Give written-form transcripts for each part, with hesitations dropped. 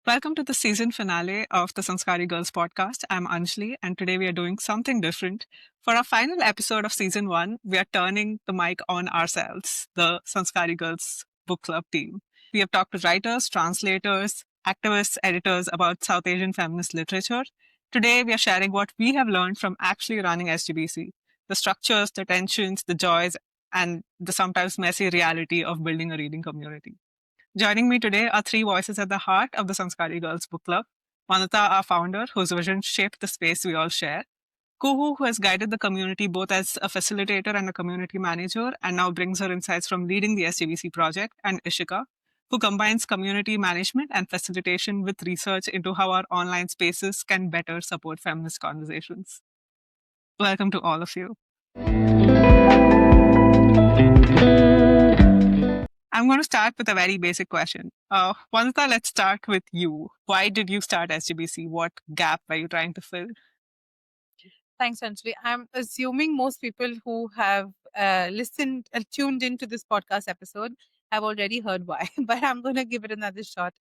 Welcome to the season finale of the Sanskaari Girls Podcast. I'm Anjali, and today we are doing something different. For our final episode of season one, we are turning the mic on ourselves, the Sanskaari Girls Book Club team. We have talked to writers, translators, activists, editors about South Asian feminist literature. Today, we are sharing what we have learned from actually running SGBC, the structures, the tensions, the joys, and the sometimes messy reality of building a reading community. Joining me today are three voices at the heart of the Sanskaari Girls Book Club. Manata, our founder, whose vision shaped the space we all share. Kuhu, who has guided the community both as a facilitator and a community manager, and now brings her insights from leading the SGBC project. And Ishika, who combines community management and facilitation with research into how our online spaces can better support feminist conversations. Welcome to all of you. I'm going to start with a very basic question. Vanita, let's start with you. Why did you start SGBC? What gap were you trying to fill? Thanks, Anjali. I'm assuming most people who have listened and tuned into this podcast episode have already heard why, but I'm going to give it another shot.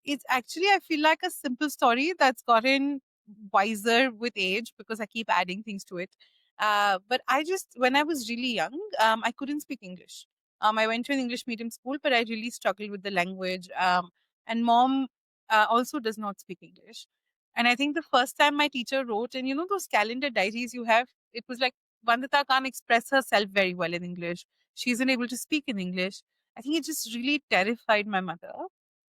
It's actually, I feel like a simple story that's gotten wiser with age because I keep adding things to it. But when I was really young, I couldn't speak English. I went to an English medium school, but I really struggled with the language. And mom also does not speak English. And I think the first time my teacher wrote, and those calendar diaries you have, it was like, Vandita can't express herself very well in English. She isn't able to speak in English. I think it just really terrified my mother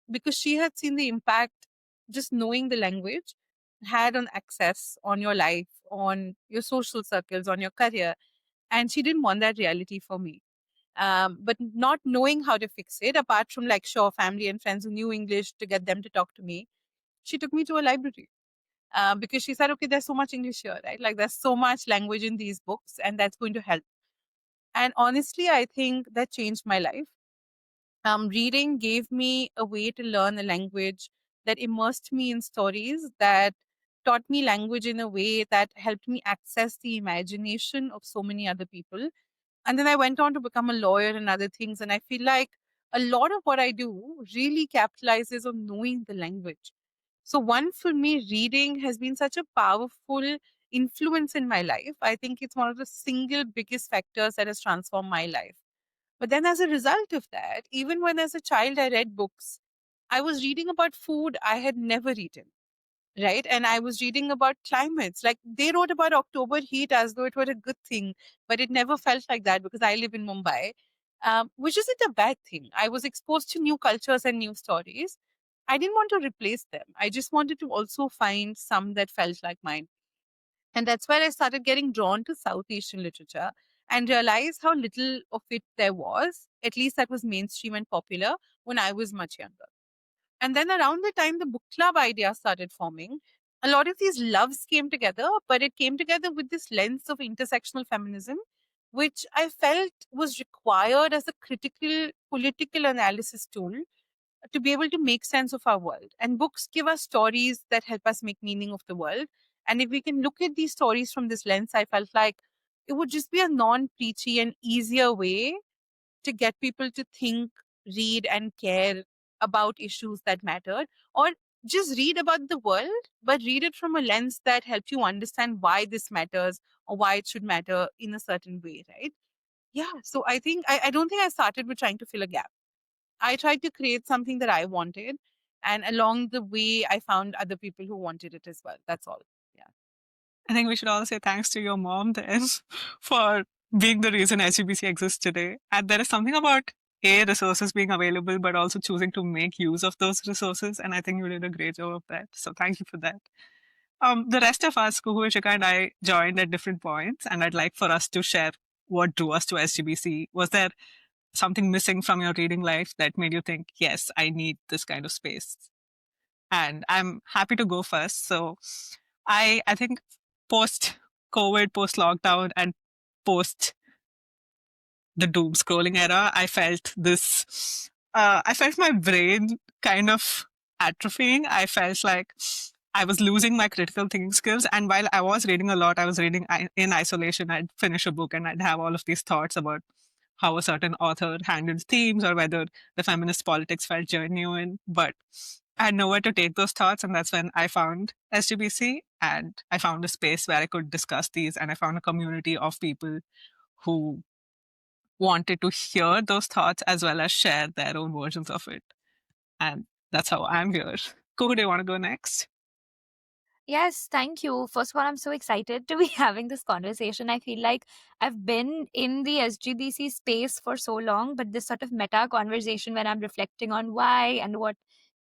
because she had seen the impact just knowing the language had on access on your life, on your social circles, on your career. And she didn't want that reality for me. But not knowing how to fix it, apart from like sure family and friends who knew English to get them to talk to me, she took me to a library because she said, okay, there's so much English here, right? Like there's so much language in these books, and that's going to help. And honestly, I think that changed my life. Reading gave me a way to learn a language that immersed me in stories, that taught me language in a way that helped me access the imagination of so many other people. And then I went on to become a lawyer and other things. And I feel like a lot of what I do really capitalizes on knowing the language. So, one for me, reading has been such a powerful influence in my life. I think it's one of the single biggest factors that has transformed my life. But then, as a result of that, even when as a child I read books, I was reading about food I had never eaten, right? And I was reading about climates. Like they wrote about October heat as though it were a good thing, but it never felt like that because I live in Mumbai, which isn't a bad thing. I was exposed to new cultures and new stories. I didn't want to replace them. I just wanted to also find some that felt like mine. And that's where I started getting drawn to South Asian literature and realized how little of it there was, at least that was mainstream and popular when I was much younger. And then around the time the book club idea started forming, a lot of these loves came together, but it came together with this lens of intersectional feminism, which I felt was required as a critical political analysis tool to be able to make sense of our world. And books give us stories that help us make meaning of the world. And if we can look at these stories from this lens, I felt like it would just be a non preachy and easier way to get people to think, read, and care about issues that mattered, or just read about the world, but read it from a lens that helps you understand why this matters or why it should matter in a certain way, right? Yeah. So I think I don't think I started with trying to fill a gap. I tried to create something that I wanted. And along the way, I found other people who wanted it as well. That's all. Yeah. I think we should all say thanks to your mom then for being the reason SGBC exists today. And there is something about resources being available, but also choosing to make use of those resources. And I think you did a great job of that. So thank you for that. The rest of us, Kuhu, Ishika, and I joined at different points, and I'd like for us to share what drew us to SGBC. Was there something missing from your reading life that made you think, yes, I need this kind of space? And I'm happy to go first. So I think post COVID, post lockdown, and post the doom scrolling era, I felt this. I felt my brain kind of atrophying. I felt like I was losing my critical thinking skills. And while I was reading a lot, I was reading in isolation. I'd finish a book and I'd have all of these thoughts about how a certain author handled themes or whether the feminist politics felt genuine. But I had nowhere to take those thoughts. And that's when I found SGBC and I found a space where I could discuss these. And I found a community of people who wanted to hear those thoughts as well as share their own versions of it. And that's how I'm here. Kuhu, do you want to go next? Yes, thank you. First of all, I'm so excited to be having this conversation. I feel like I've been in the SGBC space for so long, but this sort of meta conversation when I'm reflecting on why and what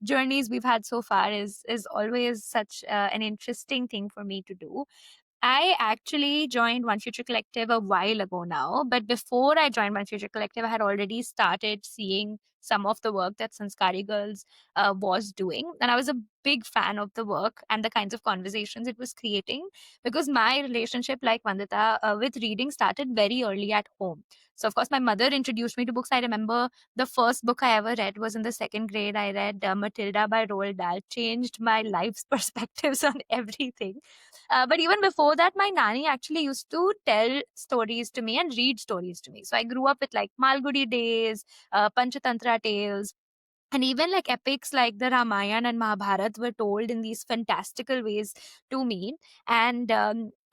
journeys we've had so far is always such an interesting thing for me to do. I actually joined One Future Collective a while ago now, but before I joined One Future Collective, I had already started seeing some of the work that Sanskaari Girls was doing. And I was a big fan of the work and the kinds of conversations it was creating because my relationship, like Vandita, with reading started very early at home. So, of course, my mother introduced me to books. I remember the first book I ever read was in the second grade. I read Matilda by Roald Dahl, changed my life's perspectives on everything. But even before that, my nanny actually used to tell stories to me and read stories to me. So I grew up with like Malgudi Days, Panchatantra tales, and even like epics like the Ramayana and Mahabharata were told in these fantastical ways to me. And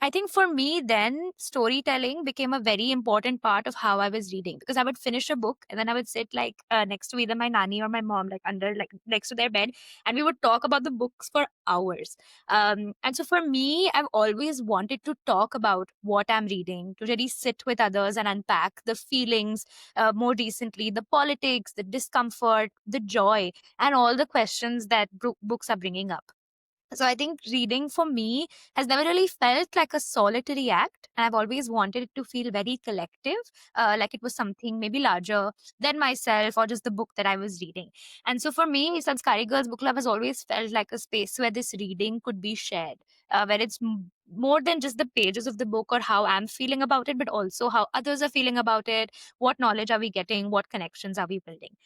I think for me, then storytelling became a very important part of how I was reading because I would finish a book and then I would sit like next to either my nanny or my mom, like under, like next to their bed, and we would talk about the books for hours. And so for me, I've always wanted to talk about what I'm reading, to really sit with others and unpack the feelings, more recently, the politics, the discomfort, the joy, and all the questions that books are bringing up. So I think reading for me has never really felt like a solitary act. And I've always wanted it to feel very collective, like it was something maybe larger than myself or just the book that I was reading. And so for me, Sanskaari Girls Book Club has always felt like a space where this reading could be shared, where it's more than just the pages of the book or how I'm feeling about it, but also how others are feeling about it. What knowledge are we getting? What connections are we building?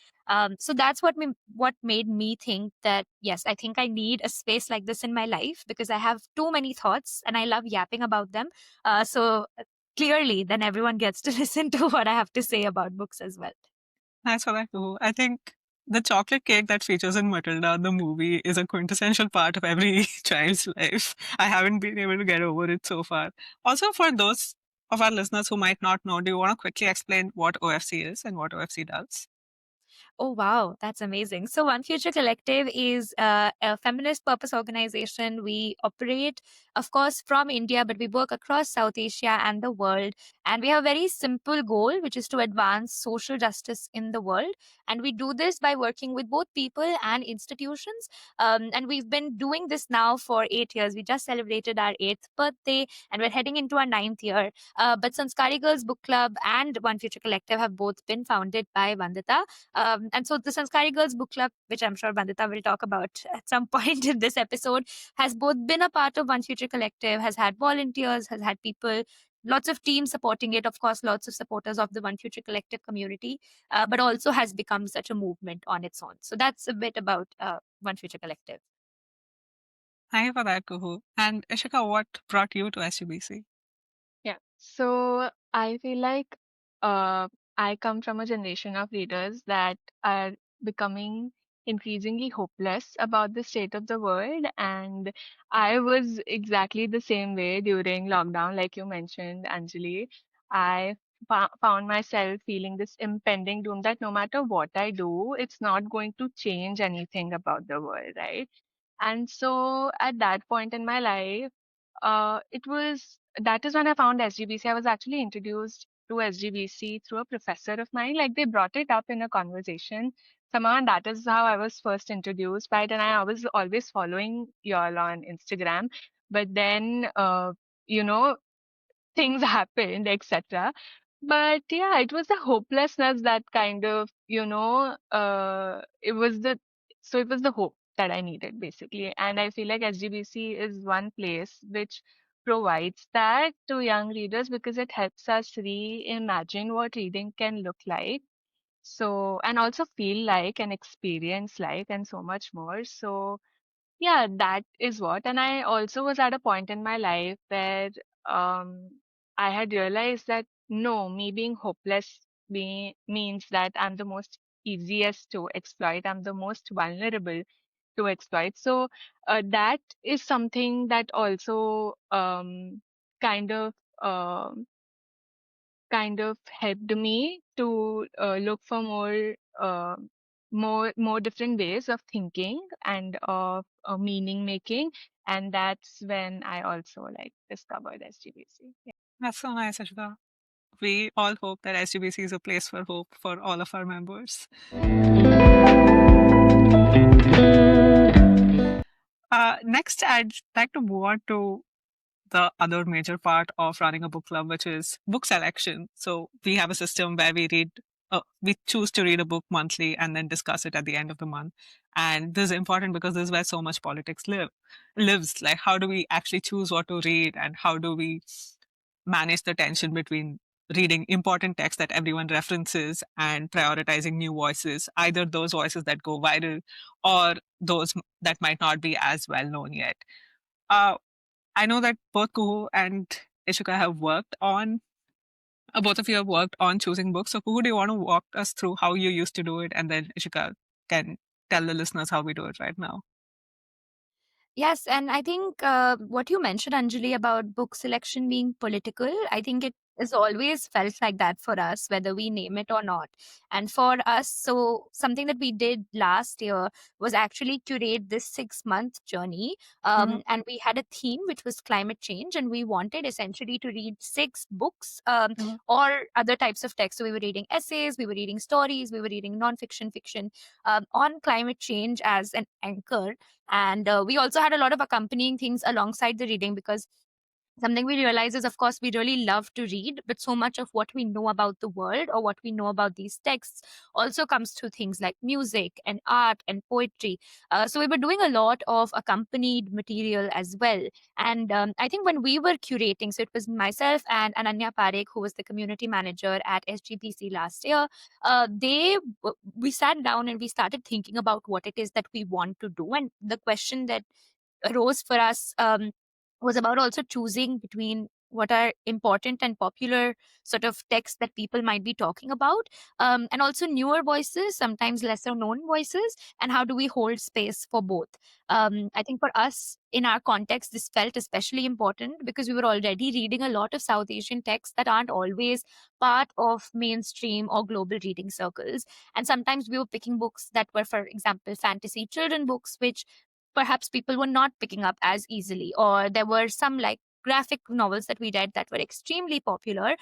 So that's what made me think that yes, I think I need a space like this in my life because I have too many thoughts and I love yapping about them. So clearly, then everyone gets to listen to what I have to say about books as well. Thanks for that, Kuhu. I think the chocolate cake that features in Matilda, the movie, is a quintessential part of every child's life. I haven't been able to get over it so far. Also, for those of our listeners who might not know, do you want to quickly explain what OFC is and what OFC does? Oh, wow. That's amazing. So, One Future Collective is a feminist purpose organization. We operate, of course, from India, but we work across South Asia and the world. And we have a very simple goal, which is to advance social justice in the world. And we do this by working with both people and institutions. And we've been doing this now for 8 years. We just celebrated our 8th birthday and we're heading into our 9th year. But Sanskaari Girls Book Club and One Future Collective have both been founded by Vandita. And so the Sanskari Girls Book Club, which I'm sure Bandita will talk about at some point in this episode, has both been a part of One Future Collective, has had volunteers, has had people, lots of teams supporting it, of course, lots of supporters of the One Future Collective community, but also has become such a movement on its own. So that's a bit about One Future Collective. Thank you for that, Kuhu. And Ishika, what brought you to SGBC? Yeah. So I feel like uh, I come from a generation of readers that are becoming increasingly hopeless about the state of the world. And I was exactly the same way during lockdown, like you mentioned, Anjali. I found myself feeling this impending doom that no matter what I do, it's not going to change anything about the world, right? And so at that point in my life, it was that is when I found SGBC. I was actually introduced to SGBC through a professor of mine. Like they brought it up in a conversation somehow, and that is how I was first introduced by it. And I was always following y'all on Instagram. But then, you know, things happened, etc. But yeah, it was the hopelessness that kind of, it was the hope that I needed basically. And I feel like SGBC is one place which provides that to young readers because it helps us reimagine what reading can look like. So, and also feel like and experience like, and so much more. So, yeah, that is what. And I also was at a point in my life where I had realized that no, me being hopeless means that I'm the most easiest to exploit. I'm the most vulnerable. to exploit. So that is something that also kind of um kind of helped me to look for more different ways of thinking and of meaning making, and that's when I also like discovered SGBC. That's so nice, Ashita. We all hope that SGBC is a place for hope for all of our members. Next, I'd like to move on to the other major part of running a book club, which is book selection. So we have a system where we choose to read a book monthly and then discuss it at the end of the month. And this is important because this is where so much politics lives. Like, how do we actually choose what to read, and how do we manage the tension between reading important text that everyone references and prioritizing new voices, either those voices that go viral or those that might not be as well known yet. Uh, I know that both Kuhu and Ishika have both of you have worked on choosing books. So, Kuhu, do you want to walk us through how you used to do it? And then Ishika can tell the listeners how we do it right now. Yes, and I think what you mentioned, Anjali, about book selection being political, I think it has always felt like that for us, whether we name it or not. And for us, so something that we did last year was actually curate this 6 month journey. Mm-hmm. And we had a theme, which was climate change, and we wanted essentially to read 6 books Mm-hmm. or other types of text. So we were reading essays, we were reading stories, we were reading nonfiction, fiction on climate change as an anchor, and we also had a lot of accompanying things alongside the reading, because something we realize is, of course, we really love to read, but so much of what we know about the world or what we know about these texts also comes through things like music and art and poetry. So we were doing a lot of accompanied material as well. And I think when we were curating, so it was myself and Ananya Parekh, who was the community manager at SGPC last year, we sat down and we started thinking about what it is that we want to do. And the question that arose for us was about also choosing between what are important and popular sort of texts that people might be talking about, and also newer voices, sometimes lesser known voices, and how do we hold space for both. I think for us, in our context, this felt especially important because we were already reading a lot of South Asian texts that aren't always part of mainstream or global reading circles. And sometimes we were picking books that were, for example, fantasy children books, which perhaps people were not picking up as easily, or there were some like graphic novels that we read that were extremely popular,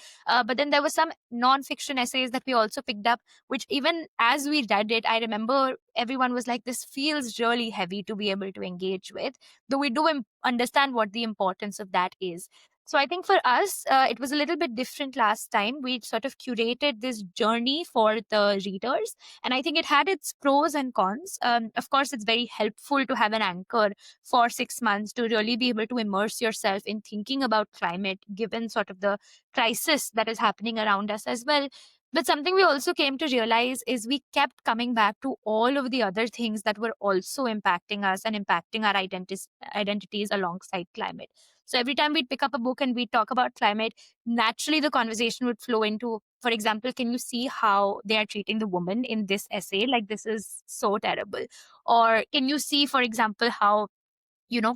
but then there were some non-fiction essays that we also picked up, which even as we read it, I remember everyone was like, this feels really heavy to be able to engage with, though we do understand what the importance of that is. So I think for us, it was a little bit different last time. We sort of curated this journey for the readers, and I think it had its pros and cons. Of course, it's very helpful to have an anchor for 6 months to really be able to immerse yourself in thinking about climate, given sort of the crisis that is happening around us as well. But something we also came to realize is we kept coming back to all of the other things that were also impacting us and impacting our identities alongside climate. So every time we'd pick up a book and we'd talk about climate, naturally the conversation would flow into, for example, can you see how they are treating the woman in this essay? Like, this is so terrible. Or can you see, for example, how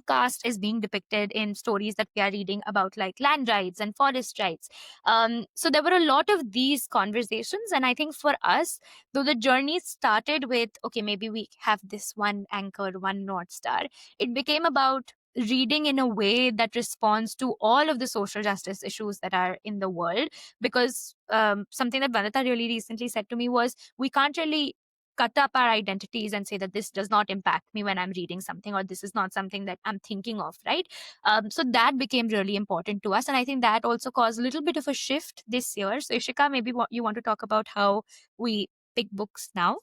caste is being depicted in stories that we are reading about, like land rights and forest rights. So there were a lot of these conversations, and I think for us, though the journey started with, okay, maybe we have this one anchor, one north star, it became about reading in a way that responds to all of the social justice issues that are in the world. Because something that Vanita really recently said to me was, we can't really cut up our identities and say that this does not impact me when I'm reading something, or this is not something that I'm thinking of, right? So that became really important to us. And I think that also caused a little bit of a shift this year. So, Ishika, maybe you want to talk about how we pick books now?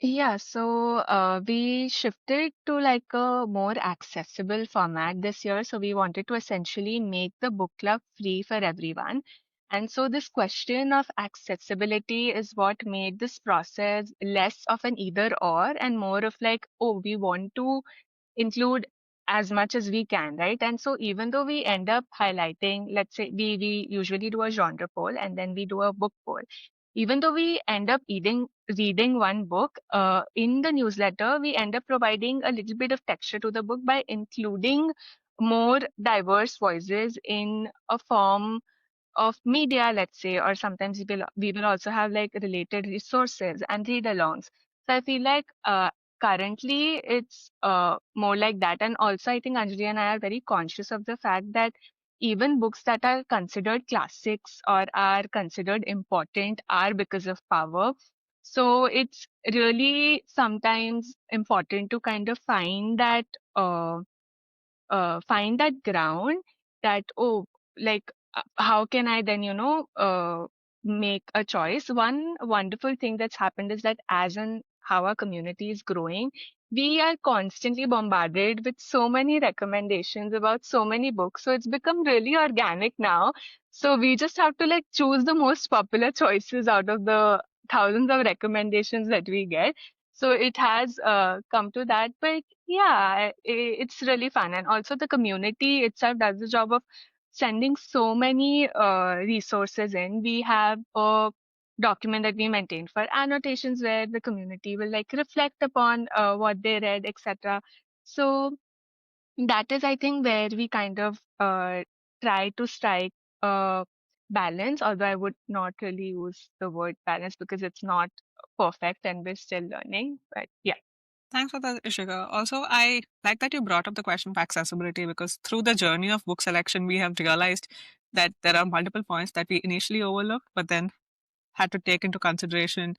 Yeah, so we shifted to like a more accessible format this year. So we wanted to essentially make the book club free for everyone. And so this question of accessibility is what made this process less of an either or and more of like, oh, we want to include as much as we can, right? And so even though we end up highlighting, let's say we usually do a genre poll and then we do a book poll. even though we end up reading one book, in the newsletter, we end up providing a little bit of texture to the book by including more diverse voices in a form of media, let's say, or sometimes we will also have like related resources and read alongs. So I feel like currently it's more like that. And also, I think Anjali and I are very conscious of the fact that even books that are considered classics or are considered important are because of power. So it's really sometimes important to kind of uh, find that ground that, oh, like how can I then make a choice. One wonderful thing that's happened is that as in how our community is growing, we are constantly bombarded with so many recommendations about so many books, so it's become really organic now. So we just have to like choose the most popular choices out of the thousands of recommendations that we get. So it has come to that, but yeah, it's really fun. And also the community itself does the job of sending so many resources in. We have a document that we maintain for annotations where the community will like reflect upon what they read, etc. So that is, I think, where we kind of try to strike a balance, although I would not really use the word balance because it's not perfect and we're still learning. But yeah. Thanks for that, Ishika. Also, I like that you brought up the question of accessibility because through the journey of book selection, we have realized that there are multiple points that we initially overlooked, but then had to take into consideration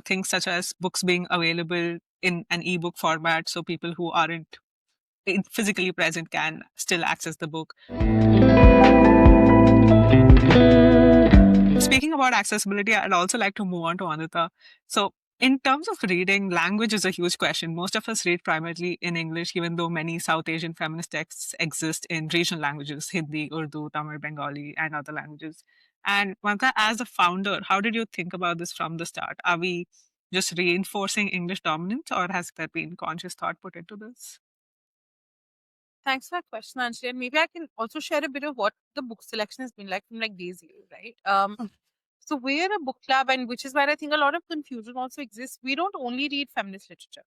things such as books being available in an ebook format so people who aren't physically present can still access the book. Speaking about accessibility, I'd also like to move on to Anita. So, in terms of reading, language is a huge question. Most of us read primarily in English, even though many South Asian feminist texts exist in regional languages, Hindi, Urdu, Tamil, Bengali, and other languages. And Mamta, as a founder, how did you think about this from the start? Are we just reinforcing English dominance, or has there been conscious thought put into this? Thanks for that question, Anshul. And maybe I can also share a bit of what the book selection has been like from like day zero, right? So we're a book club, and which is where I think a lot of confusion also exists. We don't only read feminist literature.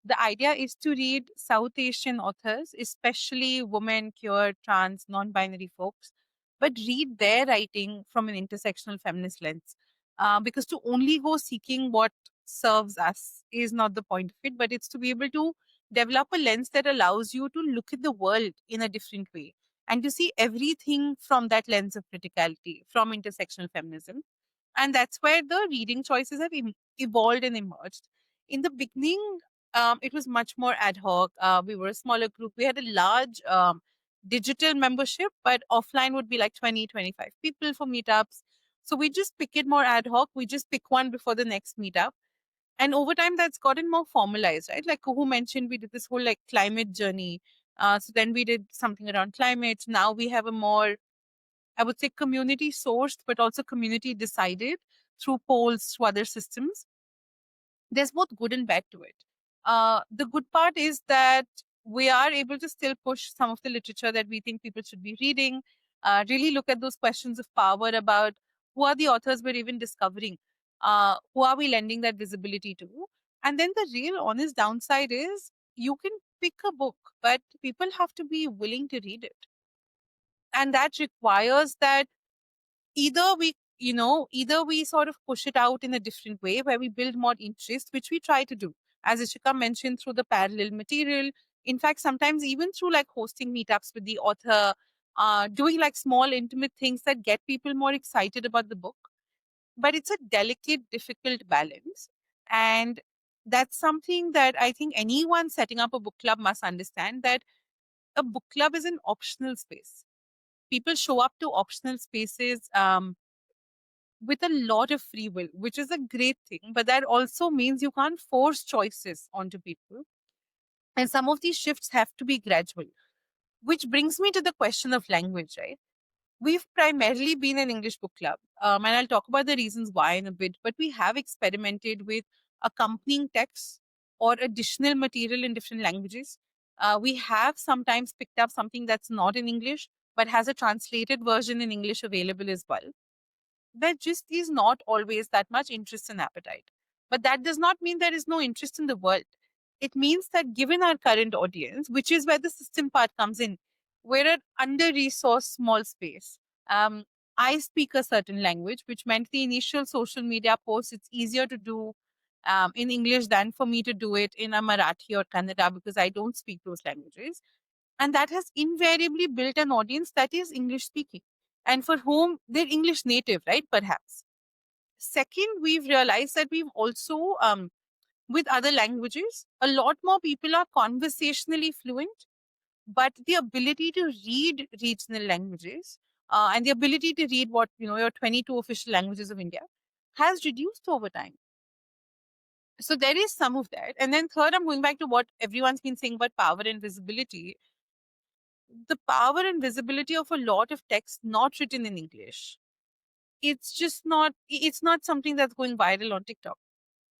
The idea is to read South Asian authors, especially women, queer, trans, non-binary folks, but read their writing from an intersectional feminist lens. Because to only go seeking what serves us is not the point of it, but it's to be able to develop a lens that allows you to look at the world in a different way and to see everything from that lens of criticality, from intersectional feminism. And that's where the reading choices have evolved and emerged. In the beginning, it was much more ad hoc. We were a smaller group. We had a large digital membership, but offline would be like 20, 25 people for meetups. So we just pick it more ad hoc. We just pick one before the next meetup. And over time, that's gotten more formalized, right? Like Kuhu mentioned, we did this whole like climate journey. So then we did something around climate. Now we have a more, I would say, community sourced, but also community decided through polls, through other systems. There's both good and bad to it. The good part is that we are able to still push some of the literature that we think people should be reading, really look at those questions of power about who are the authors we're even discovering, who are we lending that visibility to. And then the real honest downside is you can pick a book, but people have to be willing to read it. And that requires that either we sort of push it out in a different way where we build more interest, which we try to do, as Ishika mentioned, through the parallel material. In fact, sometimes even through like hosting meetups with the author, doing like small intimate things that get people more excited about the book. But it's a delicate, difficult balance. And that's something that I think anyone setting up a book club must understand, that a book club is an optional space. People show up to optional spaces with a lot of free will, which is a great thing. But that also means you can't force choices onto people. And some of these shifts have to be gradual, which brings me to the question of language, right? We've primarily been an English book club, and I'll talk about the reasons why in a bit, but we have experimented with accompanying texts or additional material in different languages. We have sometimes picked up something that's not in English, but has a translated version in English available as well. there just is not always that much interest and appetite. But that does not mean there is no interest in the world. It means that given our current audience, which is where the system part comes in, we're an under-resourced small space. Um, I speak a certain language, which meant the initial social media posts, it's easier to do in English than for me to do it in a Marathi or Kannada because I don't speak those languages. And that has invariably built an audience that is English speaking and for whom they're English native, right? Perhaps. Second, we've realized that we've also, with other languages, a lot more people are conversationally fluent, but the ability to read regional languages and the ability to read what, your 22 official languages of India has reduced over time. So there is some of that. And then third, I'm going back to what everyone's been saying about power and visibility. The power and visibility of a lot of text not written in English. It's not something that's going viral on TikTok.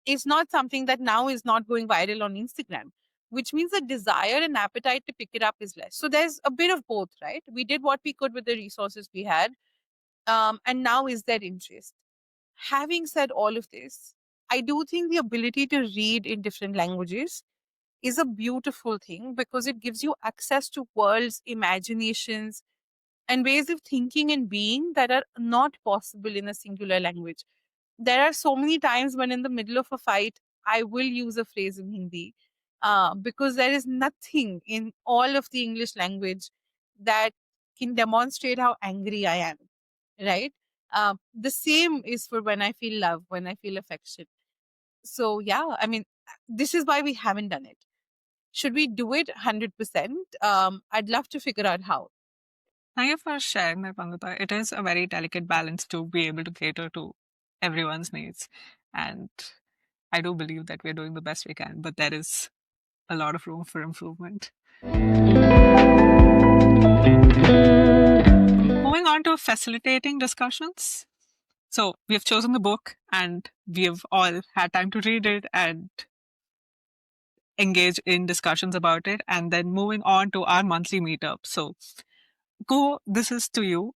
It's not something that now is not going viral on Instagram, which means the desire and appetite to pick it up is less. So there's a bit of both, right? We did what we could with the resources we had. And now is there interest? Having said all of this, I do think the ability to read in different languages is a beautiful thing because it gives you access to worlds, imaginations, and ways of thinking and being that are not possible in a singular language. There are so many times when in the middle of a fight, I will use a phrase in Hindi because there is nothing in all of the English language that can demonstrate how angry I am, right? The same is for when I feel love, when I feel affection. So, yeah, I mean, this is why we haven't done it. Should we do it 100%? I'd love to figure out how. Thank you for sharing that, Pangita. It is a very delicate balance to be able to cater to everyone's needs. And I do believe that we're doing the best we can, but there is a lot of room for improvement. Moving on to facilitating discussions. So we have chosen the book and we have all had time to read it and engage in discussions about it. And then moving on to our monthly meetup. So, Go, this is to you.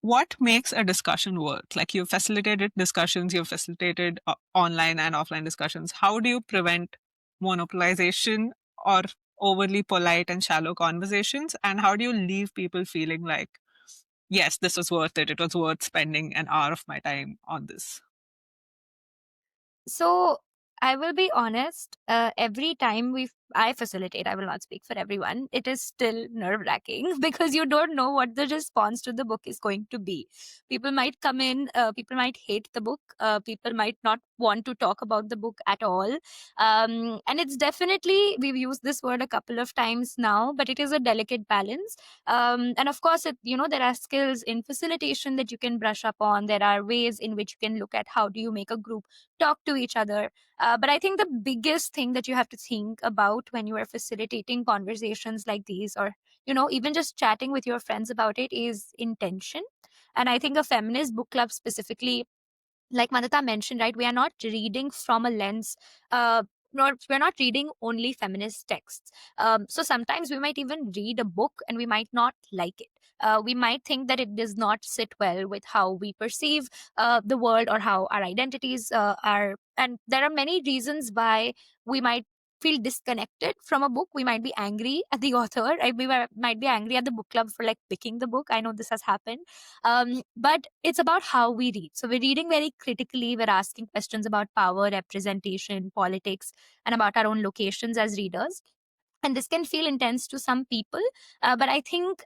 What makes a discussion work? Like you've facilitated discussions, you've facilitated online and offline discussions. How do you prevent monopolization or overly polite and shallow conversations? And how do you leave people feeling like, yes, this was worth it. It was worth spending an hour of my time on this? So I will be honest. Every time I facilitate, I will not speak for everyone. It is still nerve wracking because you don't know what the response to the book is going to be. People might come in. People might hate the book. People might not want to talk about the book at all. And it's definitely, we've used this word a couple of times now, but it is a delicate balance. And of course, there are skills in facilitation that you can brush up on. There are ways in which you can look at how do you make a group talk to each other. But I think the biggest thing that you have to think about when you are facilitating conversations like these, or, even just chatting with your friends about it, is intention. And I think a feminist book club specifically, like Madhita mentioned, right, we are not reading from a lens. We're not reading only feminist texts. So sometimes we might even read a book and we might not like it. We might think that it does not sit well with how we perceive the world or how our identities are. And there are many reasons why we might feel disconnected from a book. We might be angry at the author. Right? Might be angry at the book club for like picking the book. I know this has happened. But it's about how we read. So we're reading very critically. We're asking questions about power, representation, politics, and about our own locations as readers. And this can feel intense to some people, but I think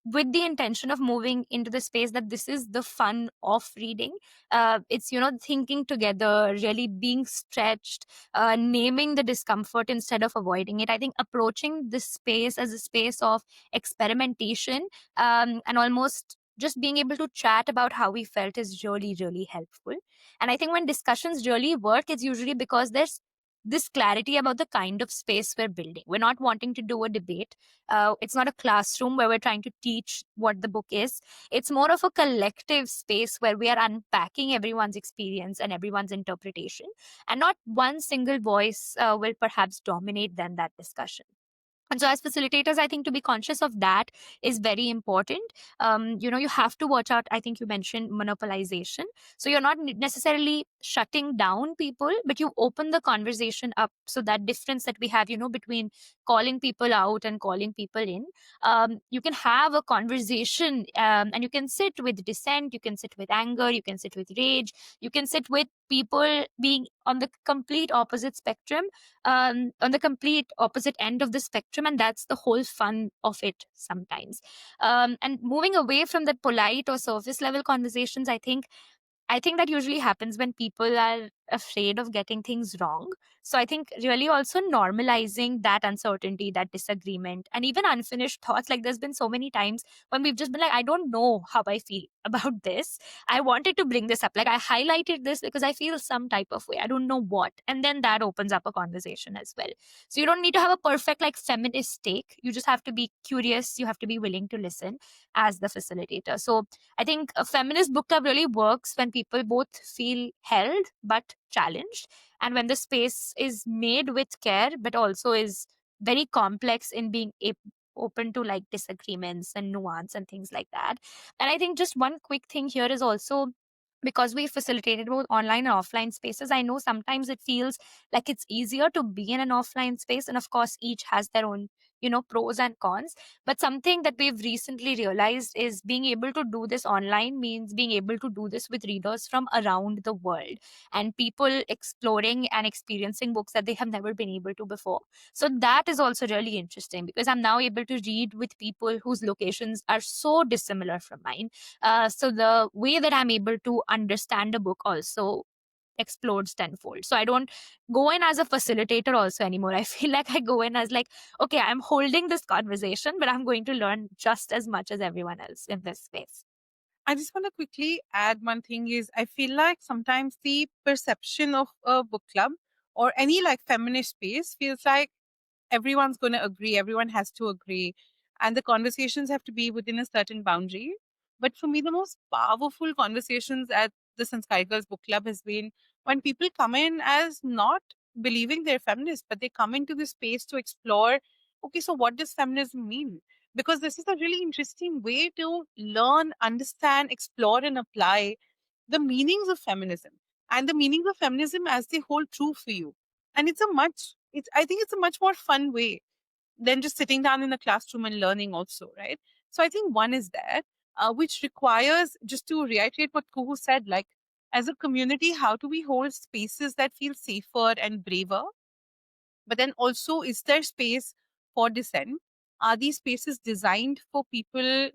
with the intention of moving into the space that this is the fun of reading. It's thinking together, really being stretched, naming the discomfort instead of avoiding it. I think approaching this space as a space of experimentation, and almost just being able to chat about how we felt is really, really helpful. And I think when discussions really work, it's usually because there's this clarity about the kind of space we're building. We're not wanting to do a debate. It's not a classroom where we're trying to teach what the book is. It's more of a collective space where we are unpacking everyone's experience and everyone's interpretation, and not one single voice will perhaps dominate then that discussion. And so, as facilitators, I think to be conscious of that is very important. You have to watch out. I think you mentioned monopolization. So, you're not necessarily shutting down people, but you open the conversation up. So, that difference that we have, between calling people out and calling people in, you can have a conversation, and you can sit with dissent, you can sit with anger, you can sit with rage, you can sit with people being on the complete opposite spectrum, on the complete opposite end of the spectrum, and that's the whole fun of it sometimes. And moving away from the polite or surface level conversations, I think that usually happens when people are afraid of getting things wrong. So I think really also normalizing that uncertainty, that disagreement, and even unfinished thoughts. Like there's been so many times when we've just been like, I don't know how I feel about this. I wanted to bring this up. Like I highlighted this because I feel some type of way. I don't know what. And then that opens up a conversation as well. So you don't need to have a perfect like feminist take. You just have to be curious. You have to be willing to listen as the facilitator. So I think a feminist book club really works when people both feel held but challenged, and when the space is made with care but also is very complex in being open to like disagreements and nuance and things like that. And I think just one quick thing here is also, because we facilitated both online and offline spaces, I know sometimes it feels like it's easier to be in an offline space, and of course each has their own pros and cons. But something that we've recently realized is being able to do this online means being able to do this with readers from around the world and people exploring and experiencing books that they have never been able to before. So that is also really interesting because I'm now able to read with people whose locations are so dissimilar from mine. So the way that I'm able to understand a book also explodes tenfold. So I don't go in as a facilitator also anymore. I feel like I go in as like, okay, I'm holding this conversation, but I'm going to learn just as much as everyone else in this space. I just want to quickly add one thing is I feel like sometimes the perception of a book club or any like feminist space feels like everyone's going to agree, everyone has to agree, and the conversations have to be within a certain boundary. But for me, the most powerful conversations at the Sanskaari Girls Book Club has been when people come in as not believing they're feminist, but they come into this space to explore, okay, so what does feminism mean? Because this is a really interesting way to learn, understand, explore, and apply the meanings of feminism and the meanings of feminism as they hold true for you. And I think it's a much more fun way than just sitting down in a classroom and learning also, right? So I think one is that, which requires, just to reiterate what Kuhu said, like as a community, how do we hold spaces that feel safer and braver? But then also, is there space for dissent? Are these spaces designed for people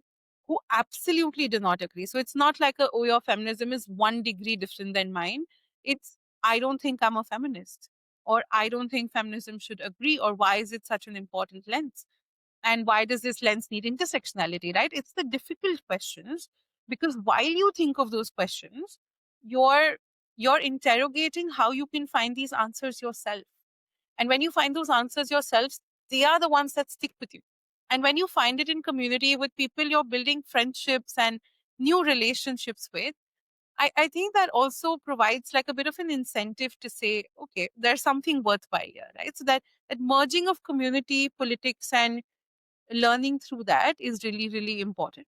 who absolutely do not agree? So it's not like oh, your feminism is 1 degree different than mine. It's, I don't think I'm a feminist, or I don't think feminism should agree, or why is it such an important lens? And why does this lens need intersectionality, right? It's the difficult questions, because while you think of those questions, you're interrogating how you can find these answers yourself. And when you find those answers yourselves, they are the ones that stick with you. And when you find it in community with people you're building friendships and new relationships with, I think that also provides like a bit of an incentive to say, okay, there's something worthwhile here, right? So that merging of community, politics, and learning through that is really, really important.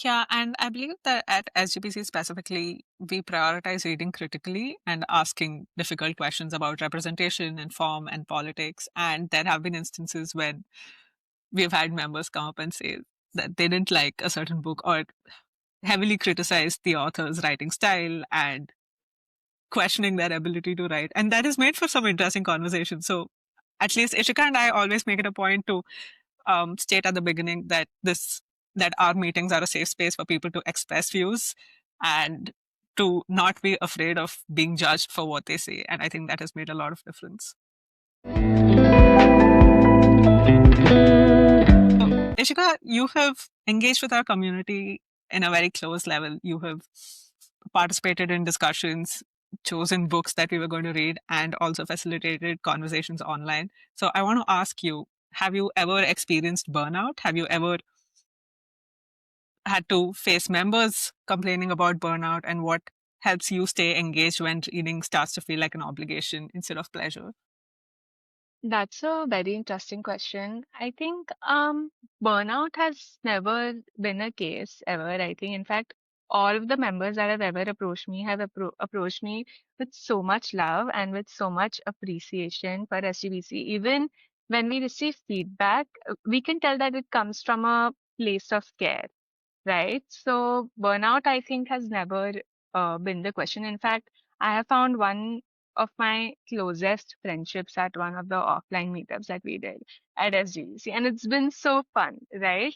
Yeah, and I believe that at SGBC specifically, we prioritize reading critically and asking difficult questions about representation and form and politics. And there have been instances when we've had members come up and say that they didn't like a certain book or heavily criticize the author's writing style and questioning their ability to write. And that has made for some interesting conversation. So at least Ishika and I always make it a point to state at the beginning that our meetings are a safe space for people to express views and to not be afraid of being judged for what they say. And I think that has made a lot of difference. So, Ishika, you have engaged with our community in a very close level. You have participated in discussions, chosen books that we were going to read, and also facilitated conversations online. So I want to ask you, have you ever experienced burnout? Have you ever had to face members complaining about burnout, and what helps you stay engaged when reading starts to feel like an obligation instead of pleasure? That's a very interesting question. I think burnout has never been a case ever. I think, in fact, all of the members that have ever approached me have approached me with so much love and with so much appreciation for SGBC. Even when we receive feedback, we can tell that it comes from a place of care, right? So burnout, I think, has never been the question. In fact, I have found one of my closest friendships at one of the offline meetups that we did at SGBC, and it's been so fun, right?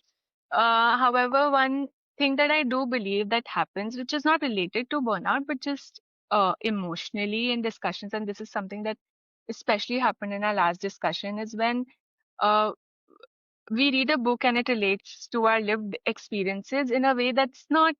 However, one thing that I do believe that happens, which is not related to burnout, but just emotionally in discussions, and this is something that especially happened in our last discussion, is when uh, we read a book and it relates to our lived experiences in a way that's not,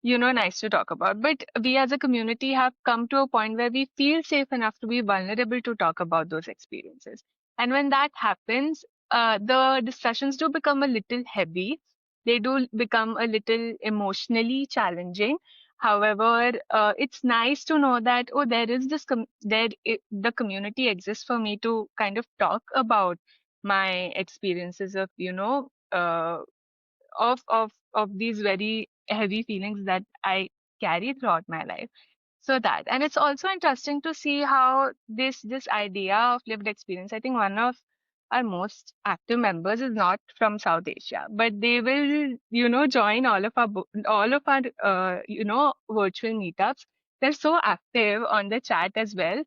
nice to talk about. But we as a community have come to a point where we feel safe enough to be vulnerable to talk about those experiences. And when that happens, the discussions do become a little heavy. They do become a little emotionally challenging. However, it's nice to know that, oh, there is this the community exists for me to kind of talk about my experiences of, of these very heavy feelings that I carry throughout my life. So that, and it's also interesting to see how this idea of lived experience. I think one of our most active members is not from South Asia, but they will, join all of our virtual meetups. They're so active on the chat as well,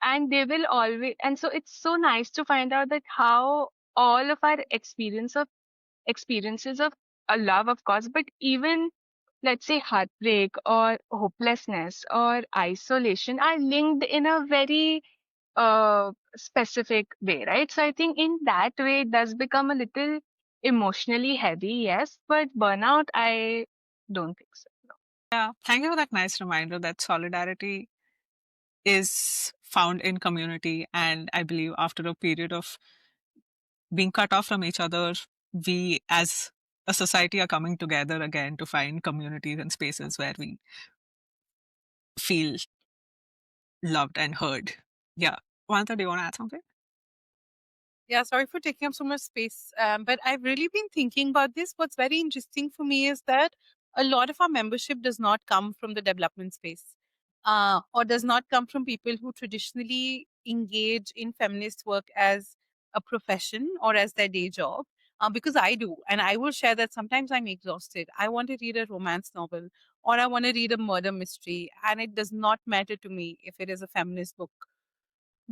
and they will always. And so it's so nice to find out that how all of our experiences of a love, of course, but even, let's say, heartbreak or hopelessness or isolation are linked in a very specific way, right? So I think in that way, it does become a little emotionally heavy, yes, but burnout, I don't think so. No. Yeah, thank you for that nice reminder that solidarity is found in community. And I believe after a period of being cut off from each other, we as a society are coming together again to find communities and spaces where we feel loved and heard. Yeah. Vanta, do you want to add something? Yeah, sorry for taking up so much space. But I've really been thinking about this. What's very interesting for me is that a lot of our membership does not come from the development space, or does not come from people who traditionally engage in feminist work as a profession or as their day job. Because I do, and I will share that sometimes I'm exhausted. I want to read a romance novel or I want to read a murder mystery, and it does not matter to me if it is a feminist book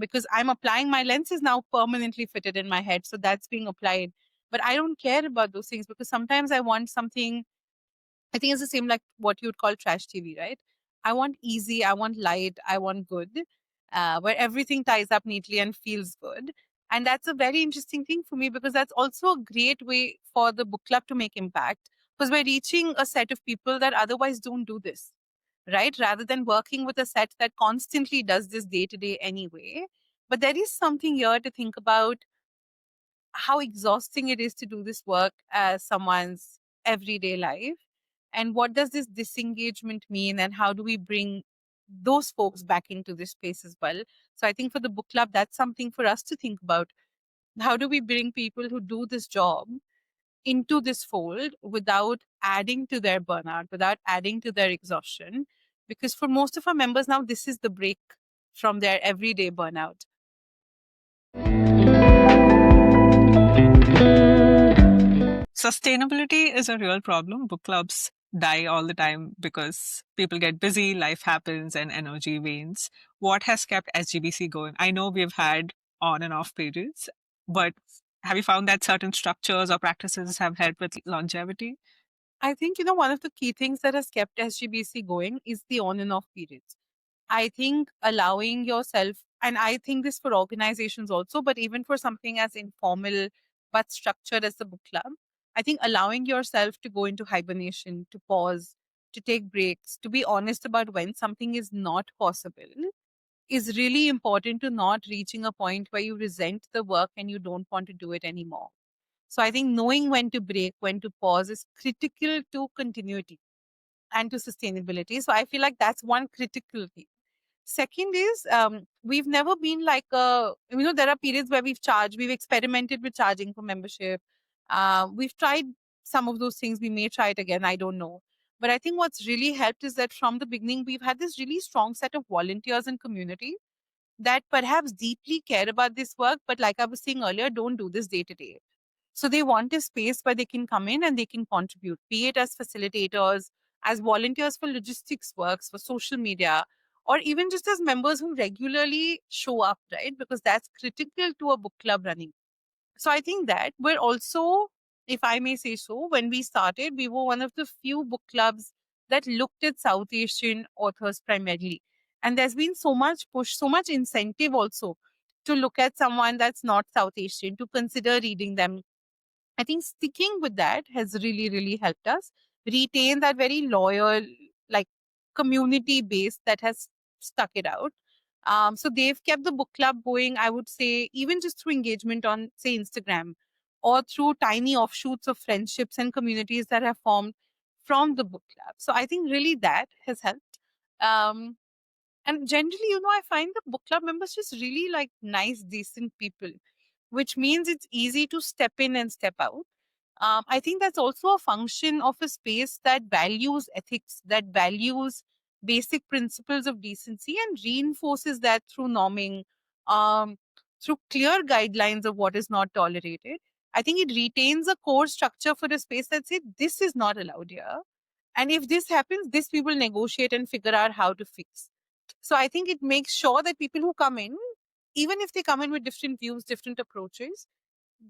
because I'm applying my lens is now permanently fitted in my head. So that's being applied. But I don't care about those things because sometimes I want something, I think it's the same like what you'd call trash TV, right? I want easy, I want light, I want good, where everything ties up neatly and feels good. And that's a very interesting thing for me because that's also a great way for the book club to make impact because we're reaching a set of people that otherwise don't do this, right? Rather than working with a set that constantly does this day to day anyway. But there is something here to think about how exhausting it is to do this work as someone's everyday life. And what does this disengagement mean? And how do we bring those folks back into this space as well? So I think for the book club, that's something for us to think about. How do we bring people who do this job into this fold without adding to their burnout, without adding to their exhaustion? Because for most of our members now, this is the break from their everyday burnout. Sustainability is a real problem. Book clubs die all the time because people get busy, life happens, and energy wanes. What has kept SGBC going? I know we've had on and off periods, but have you found that certain structures or practices have helped with longevity? I think, one of the key things that has kept SGBC going is the on and off periods. I think allowing yourself, and I think this for organizations also, but even for something as informal but structured as the book club, I think allowing yourself to go into hibernation, to pause, to take breaks, to be honest about when something is not possible is really important to not reaching a point where you resent the work and you don't want to do it anymore. So I think knowing when to break, when to pause is critical to continuity and to sustainability. So I feel like that's one critical thing. Second is, we've never been like there are periods where we've experimented with charging for membership. We've tried some of those things. We may try it again. I don't know. But I think what's really helped is that from the beginning, we've had this really strong set of volunteers and community that perhaps deeply care about this work, but like I was saying earlier, don't do this day to day. So they want a space where they can come in and they can contribute, be it as facilitators, as volunteers for logistics works, for social media, or even just as members who regularly show up, right? Because that's critical to a book club running. So I think that we're also, if I may say so, when we started, we were one of the few book clubs that looked at South Asian authors primarily. And there's been so much push, so much incentive also to look at someone that's not South Asian, to consider reading them. I think sticking with that has really, really helped us retain that very loyal, like community base that has stuck it out. So they've kept the book club going, I would say, even just through engagement on, say, Instagram or through tiny offshoots of friendships and communities that have formed from the book club. So I think really that has helped. Um, and generally, I find the book club members just really like nice, decent people, which means it's easy to step in and step out. I think that's also a function of a space that values ethics, that values basic principles of decency and reinforces that through norming, um, through clear guidelines of what is not tolerated. I think it retains a core structure for a space that says this is not allowed here. And if this happens, this we will negotiate and figure out how to fix. So I think it makes sure that people who come in, even if they come in with different views, different approaches,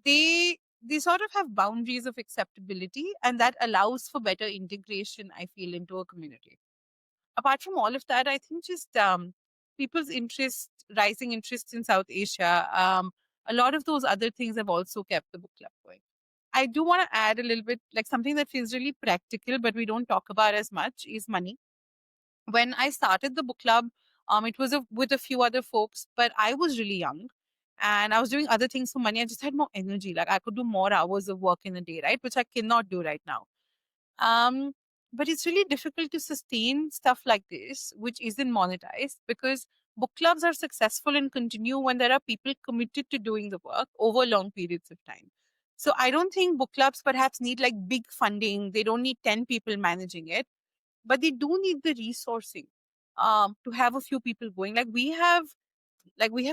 they sort of have boundaries of acceptability, and that allows for better integration, I feel, into a community. Apart from all of that, I think just people's interest, rising interest in South Asia, a lot of those other things have also kept the book club going. I do want to add a little bit, like something that feels really practical, but we don't talk about as much, is money. When I started the book club, it was with a few other folks, but I was really young and I was doing other things for money. I just had more energy. Like I could do more hours of work in a day, right? Which I cannot do right now. Um, but it's really difficult to sustain stuff like this, which isn't monetized, because book clubs are successful and continue when there are people committed to doing the work over long periods of time. So I don't think book clubs perhaps need like big funding. They don't need 10 people managing it, but they do need the resourcing to have a few people going. We have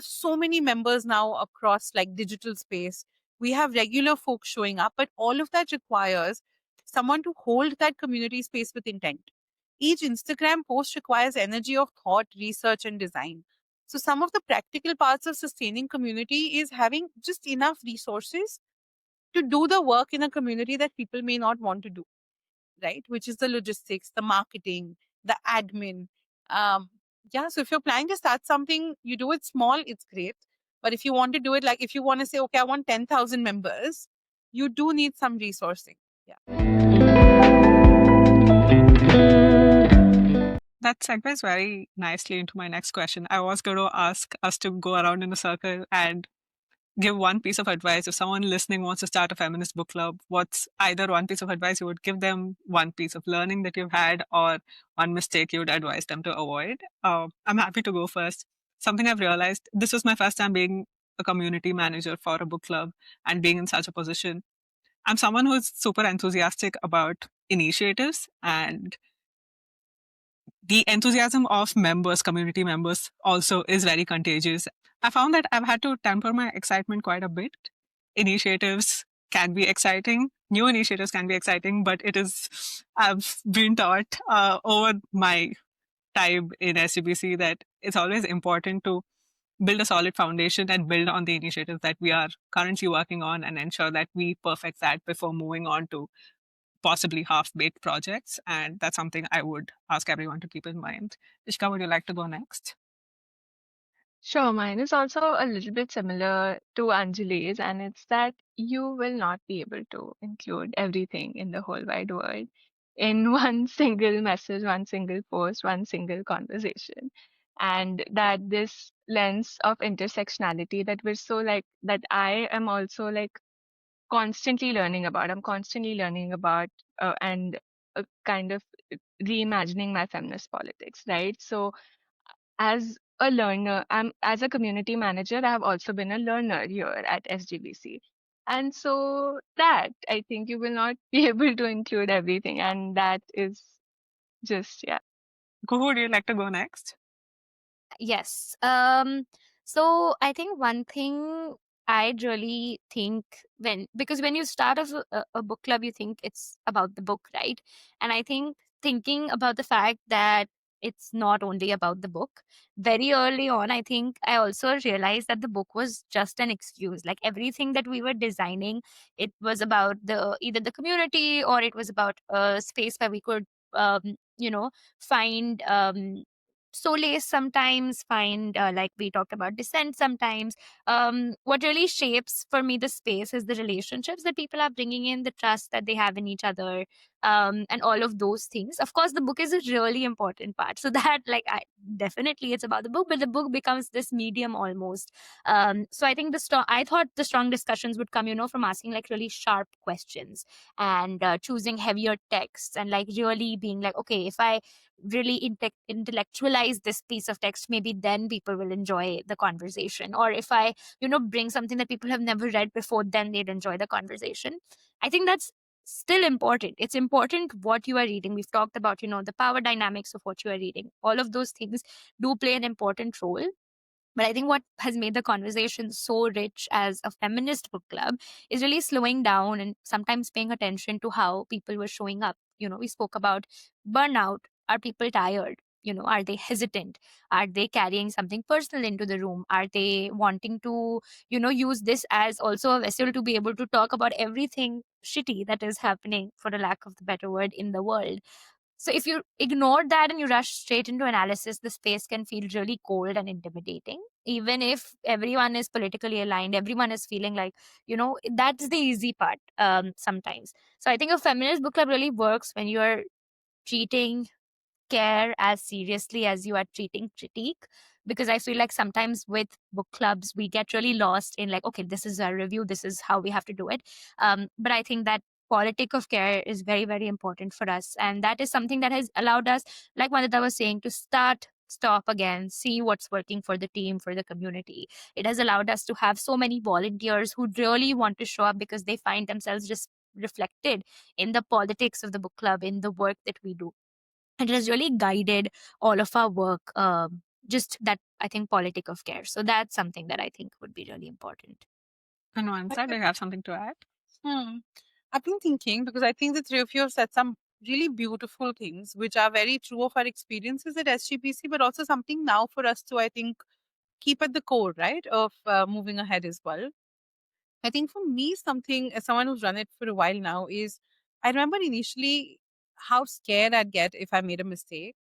so many members now across like digital space. We have regular folks showing up, but all of that requires someone to hold that community space with intent. Each Instagram post requires energy of thought, research, and design. So some of the practical parts of sustaining community is having just enough resources to do the work in a community that people may not want to do, right? Which is the logistics, the marketing, the admin. Yeah, so if you're planning to start something, you do it small, it's great. But if you want to do it, like if you want to say, okay, I want 10,000 members, you do need some resourcing. Yeah. That segues very nicely into my next question. I was going to ask us to go around in a circle and give one piece of advice. If someone listening wants to start a feminist book club, what's either one piece of advice you would give them, one piece of learning that you've had, or one mistake you would advise them to avoid? I'm happy to go first. Something I've realized, this was my first time being a community manager for a book club and being in such a position. I'm someone who's super enthusiastic about initiatives, and the enthusiasm of members, community members, also is very contagious. I found that I've had to temper my excitement quite a bit. Initiatives can be exciting, new initiatives can be exciting, but I've been taught over my time in SGBC that it's always important to build a solid foundation and build on the initiatives that we are currently working on and ensure that we perfect that before moving on to possibly half-baked projects. And that's something I would ask everyone to keep in mind. Ishka, would you like to go next? Sure, mine is also a little bit similar to Anjali's, and it's that you will not be able to include everything in the whole wide world in one single message, one single post, one single conversation. And that this lens of intersectionality that we're so like, that I am also like constantly learning about. I'm constantly learning about and kind of reimagining my feminist politics, right? So as a learner, as a community manager, I've also been a learner here at SGBC. And so that I think you will not be able to include everything. And that is just, yeah. Who would you like to go next? Yes. So I think one thing I'd really think because when you start a book club, you think it's about the book, right? And I think thinking about the fact that it's not only about the book, very early on, I think I also realized that the book was just an excuse. Like everything that we were designing, it was about either the community or it was about a space where we could, find solace sometimes, find like we talked about dissent sometimes. What really shapes for me the space is the relationships that people are bringing in, the trust that they have in each other, and all of those things. Of course the book is a really important part, so that definitely it's about the book, but the book becomes this medium almost. So I think I thought the strong discussions would come, from asking like really sharp questions and choosing heavier texts and like really being like, okay, if I really intellectualize this piece of text, maybe then people will enjoy the conversation. Or if I, bring something that people have never read before, then they'd enjoy the conversation. I think that's still important. It's important what you are reading. We've talked about, the power dynamics of what you are reading. All of those things do play an important role. But I think what has made the conversation so rich as a feminist book club is really slowing down and sometimes paying attention to how people were showing up. We spoke about burnout. Are people tired? Are they hesitant? Are they carrying something personal into the room? Are they wanting to, use this as also a vessel to be able to talk about everything shitty that is happening, for the lack of the better word, in the world? So if you ignore that and you rush straight into analysis, the space can feel really cold and intimidating. Even if everyone is politically aligned, everyone is feeling like, that's the easy part sometimes. So I think a feminist book club really works when you're treating care as seriously as you are treating critique, because I feel like sometimes with book clubs we get really lost in like, okay, this is our review, this is how we have to do it. But I think that politic of care is very, very important for us, and that is something that has allowed us, like Vandita was saying, to stop again, see what's working for the team, for the community. It has allowed us to have so many volunteers who really want to show up because they find themselves just reflected in the politics of the book club, in the work that we do. It has really guided all of our work. Just that, I think, politic of care. So that's something that I think would be really important. And Vansa, do you have something to add? Hmm. I've been thinking, because I think the three of you have said some really beautiful things, which are very true of our experiences at SGBC, but also something now for us to, I think, keep at the core, right, of moving ahead as well. I think for me, something, as someone who's run it for a while now, is I remember initially how scared I'd get if I made a mistake.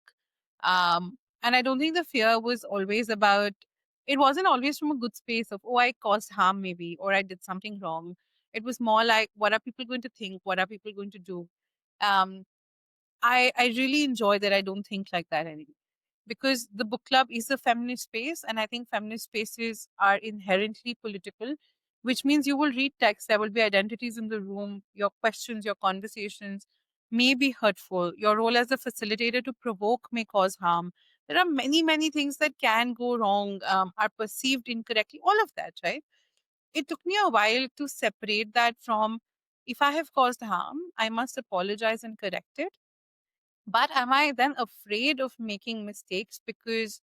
And I don't think the fear was always about, it wasn't always from a good space of, oh, I caused harm maybe, or I did something wrong. It was more like, what are people going to think? What are people going to do? Um, I really enjoy that I don't think like that anymore, because the book club is a feminist space, and I think feminist spaces are inherently political, which means you will read text, there will be identities in the room, your questions, your conversations may be hurtful, your role as a facilitator to provoke may cause harm. There are many, many things that can go wrong, are perceived incorrectly, all of that, right? It took me a while to separate that from, if I have caused harm, I must apologize and correct it. But am I then afraid of making mistakes because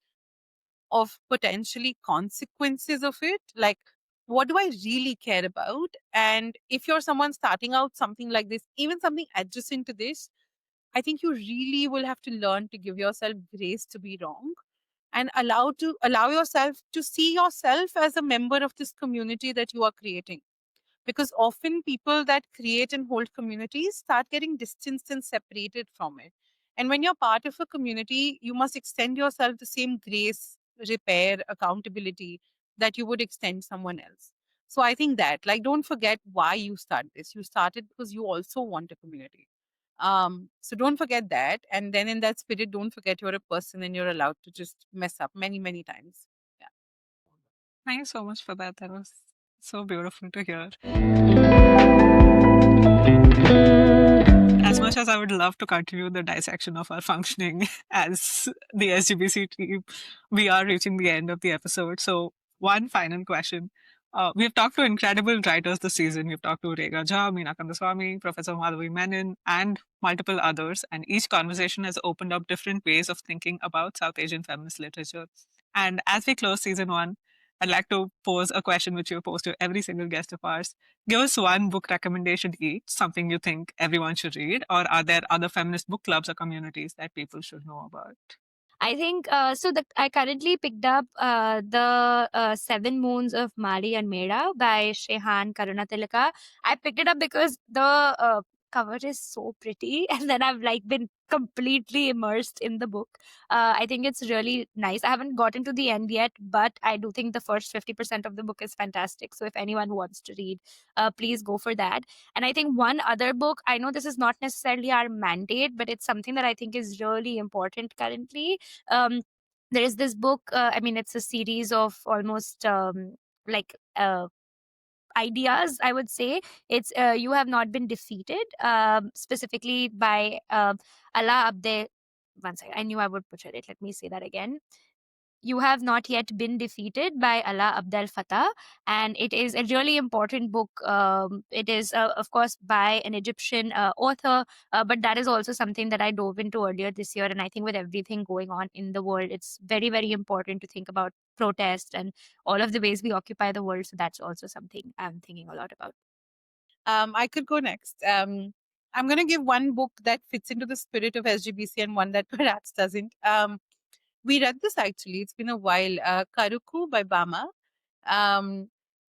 of potentially consequences of it? Like, what do I really care about? And if you're someone starting out something like this, even something adjacent to this, I think you really will have to learn to give yourself grace to be wrong, and allow yourself to see yourself as a member of this community that you are creating. Because often people that create and hold communities start getting distanced and separated from it. And when you're part of a community, you must extend yourself the same grace, repair, accountability that you would extend someone else. So I think that, like, don't forget why you start this. You started because you also want a community. So don't forget that. And then in that spirit, don't forget you're a person and you're allowed to just mess up many, many times. Yeah. Thank you so much for that. That was so beautiful to hear. as much as I would love to continue the dissection of our functioning as the SGBC team, we are reaching the end of the episode. So, one final question. We've talked to incredible writers this season. We've talked to Rega Jha, Meena Kandaswamy, Professor Madhavi Menon, and multiple others. And each conversation has opened up different ways of thinking about South Asian feminist literature. And as we close season one, I'd like to pose a question which you pose to every single guest of ours. Give us one book recommendation each, something you think everyone should read, or are there other feminist book clubs or communities that people should know about? I think so. I currently picked up the Seven Moons of Mali and Mera by Shehan Karunatilaka. I picked it up because the cover is so pretty, and then I've like been completely immersed in the book. I think it's really nice. I haven't gotten to the end yet, but I do think the first 50% of the book is fantastic. So if anyone wants to read, please go for that. And I think one other book, I know this is not necessarily our mandate, but it's something that I think is really important currently. um, there is this book. I mean, it's a series of almost like ideas, I would say. It's You Have Not Been Defeated, specifically by Allah Abde. One second, I knew I would butcher it. Let me say that again. You Have Not Yet Been Defeated by Allah Abdel Fattah. And it is a really important book. It is, of course, by an Egyptian author, but that is also something that I dove into earlier this year. And I think with everything going on in the world, it's very, very important to think about protest and all of the ways we occupy the world. So that's also something I'm thinking a lot about. I could go next. I'm going to give one book that fits into the spirit of SGBC and one that perhaps doesn't. We read this actually. It's been a while. Karuku by Bama.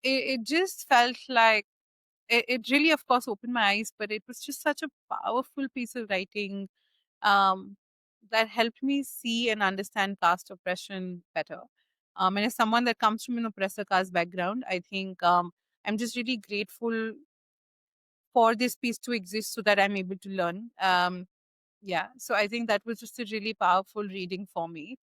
It just felt like it really, of course, opened my eyes, but it was just such a powerful piece of writing um, that helped me see and understand caste oppression better. And as someone that comes from an oppressor caste background, I think I'm just really grateful for this piece to exist so that I'm able to learn. Yeah, so I think that was just a really powerful reading for me.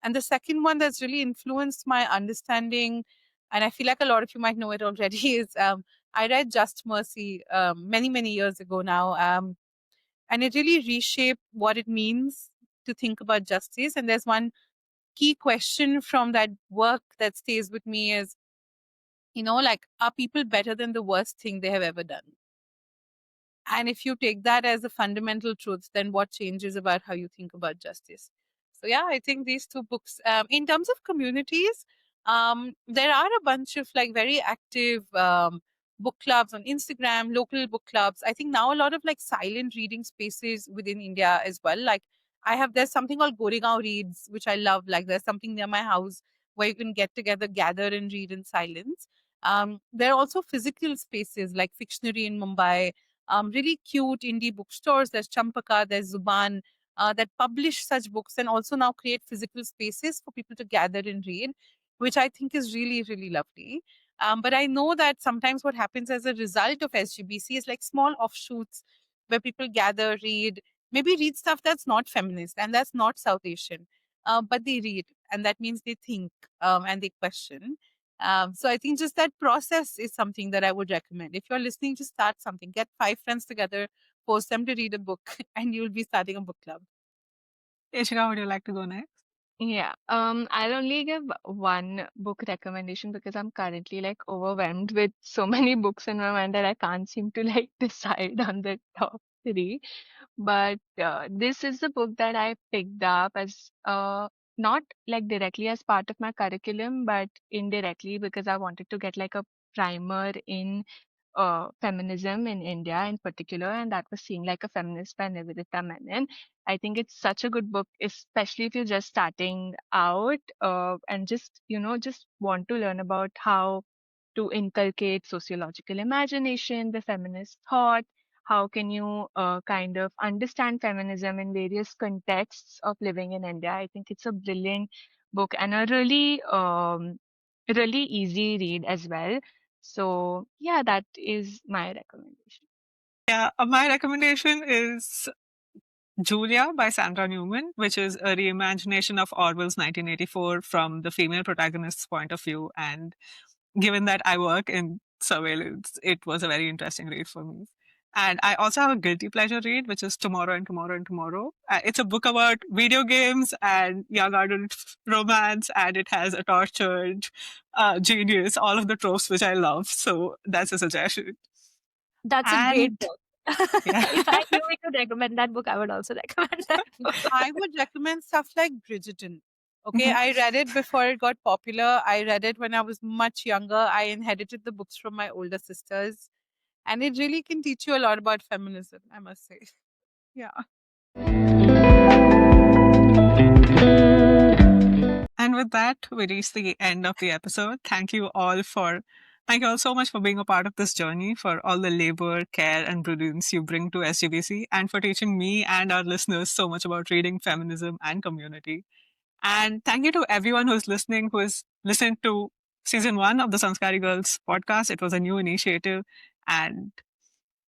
And the second one that's really influenced my understanding, and I feel like a lot of you might know it already, is I read Just Mercy many, many years ago now. And it really reshaped what it means to think about justice. And there's one key question from that work that stays with me is, like, are people better than the worst thing they have ever done? And if you take that as a fundamental truth, then what changes about how you think about justice? So, yeah, I think these two books, in terms of communities, there are a bunch of like very active book clubs on Instagram, local book clubs. I think now a lot of like silent reading spaces within India as well. Like there's something called Goregaon Reads, which I love. Like there's something near my house where you can get together, gather and read in silence. There are also physical spaces like Fictionary in Mumbai, really cute indie bookstores. There's Champaka, there's Zuban, that publish such books and also now create physical spaces for people to gather and read, which I think is really, really lovely. But I know that sometimes what happens as a result of SGBC is like small offshoots where people gather, read, maybe read stuff that's not feminist and that's not South Asian, but they read, and that means they think and they question. So I think just that process is something that I would recommend. If you're listening, just start something. Get 5 friends together, force them to read a book, and you'll be starting a book club. Ishika, would you like to go next? Yeah, I'll only give one book recommendation because I'm currently like overwhelmed with so many books in my mind that I can't seem to like decide on the top three. But this is the book that I picked up as not like directly as part of my curriculum, but indirectly because I wanted to get like a primer in feminism in India in particular, and that was Seeing Like a Feminist by Nivedita Menon. I think it's such a good book, especially if you're just starting out and just want to learn about how to inculcate sociological imagination, the feminist thought. How can you kind of understand feminism in various contexts of living in India? I think it's a brilliant book and a really easy read as well. So yeah, that is my recommendation. Yeah, my recommendation is Julia by Sandra Newman, which is a reimagination of Orwell's 1984 from the female protagonist's point of view. And given that I work in surveillance, it was a very interesting read for me. And I also have a guilty pleasure read, which is Tomorrow and Tomorrow and Tomorrow. It's a book about video games and young adult romance, and it has a tortured genius, all of the tropes which I love. So that's a suggestion. That's a And great book. yeah. If I knew we could recommend that book, I would also recommend that book. I would recommend stuff like Bridgerton. Okay, Mhm. I read it before it got popular. I read it when I was much younger. I inherited the books from my older sisters. And it really can teach you a lot about feminism, I must say. Yeah. And with that, we reach the end of the episode. Thank you all so much for being a part of this journey, for all the labor, care, and brilliance you bring to SGBC, and for teaching me and our listeners so much about reading, feminism, and community. And thank you to everyone who's listening, who has listened to season 1 of the Sanskaari Girls podcast. It was a new initiative, and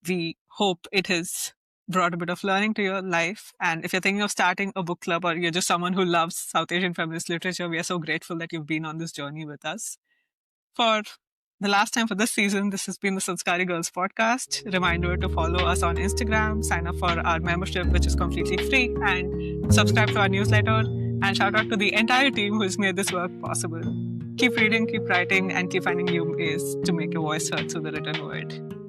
we hope it has brought a bit of learning to your life. And if you're thinking of starting a book club, or you're just someone who loves South Asian feminist literature, we are so grateful that you've been on this journey with us. For the last time for this season, this has been the Sanskaari Girls Podcast. Reminder to follow us on Instagram, sign up for our membership, which is completely free, and subscribe to our newsletter. And shout out to the entire team who's made this work possible. Keep reading, keep writing, and keep finding new ways to make your voice heard through the written word.